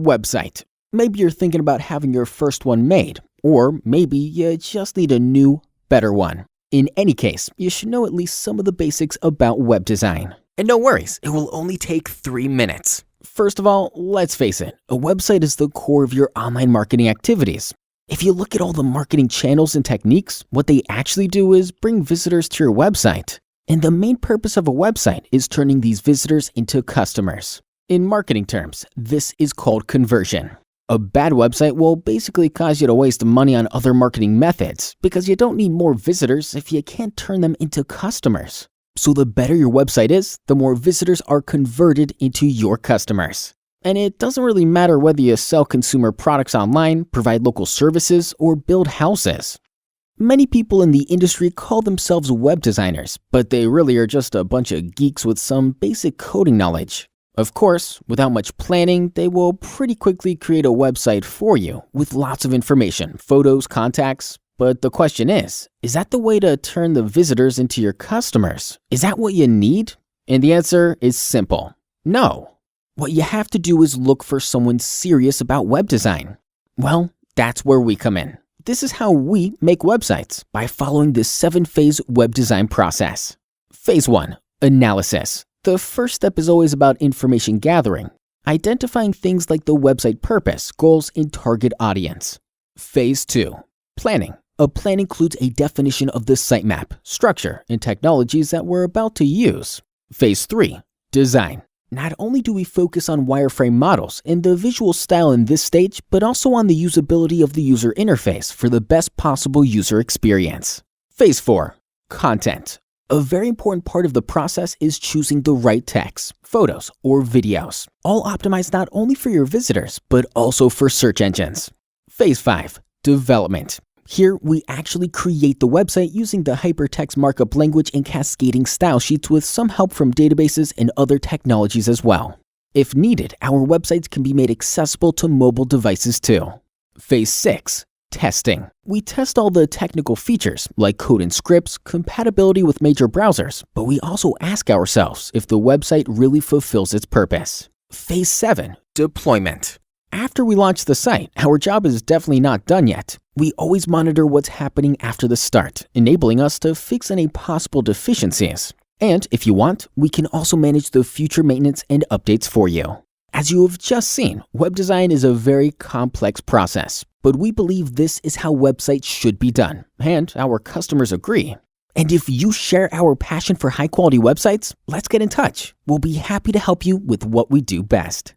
Website. Maybe you're thinking about having your first one made, or maybe you just need a new, better one. In any case, you should know at least some of the basics about web design. And no worries, it will only take 3 minutes. First of all, let's face it, a website is the core of your online marketing activities. If you look at all the marketing channels and techniques, what they actually do is bring visitors to your website. And the main purpose of a website is turning these visitors into customers. In marketing terms, this is called conversion. A bad website will basically cause you to waste money on other marketing methods because you don't need more visitors if you can't turn them into customers. So the better your website is, the more visitors are converted into your customers. And it doesn't really matter whether you sell consumer products online, provide local services, or build houses. Many people in the industry call themselves web designers, but they really are just a bunch of geeks with some basic coding knowledge. Of course, without much planning, they will pretty quickly create a website for you with lots of information, photos, contacts. But the question is that the way to turn the visitors into your customers? Is that what you need? And the answer is simple. No. What you have to do is look for someone serious about web design. Well, that's where we come in. This is how we make websites, by following the 7-phase web design process. Phase 1. Analysis. The first step is always about information gathering, identifying things like the website purpose, goals, and target audience. Phase 2. Planning. A plan includes a definition of the sitemap, structure, and technologies that we're about to use. Phase 3. Design. Not only do we focus on wireframe models and the visual style in this stage, but also on the usability of the user interface for the best possible user experience. Phase 4. Content. A very important part of the process is choosing the right text, photos, or videos, all optimized not only for your visitors, but also for search engines. Phase 5. Development. Here, we actually create the website using the hypertext markup language and cascading style sheets with some help from databases and other technologies as well. If needed, our websites can be made accessible to mobile devices too. Phase 6. Testing. We test all the technical features like code and scripts, compatibility with major browsers, but we also ask ourselves if the website really fulfills its purpose. Phase 7. Deployment. After we launch the site, our job is definitely not done yet. We always monitor what's happening after the start, enabling us to fix any possible deficiencies. And if you want, we can also manage the future maintenance and updates for you. As you have just seen, web design is a very complex process, but we believe this is how websites should be done, and our customers agree. And if you share our passion for high-quality websites, let's get in touch. We'll be happy to help you with what we do best.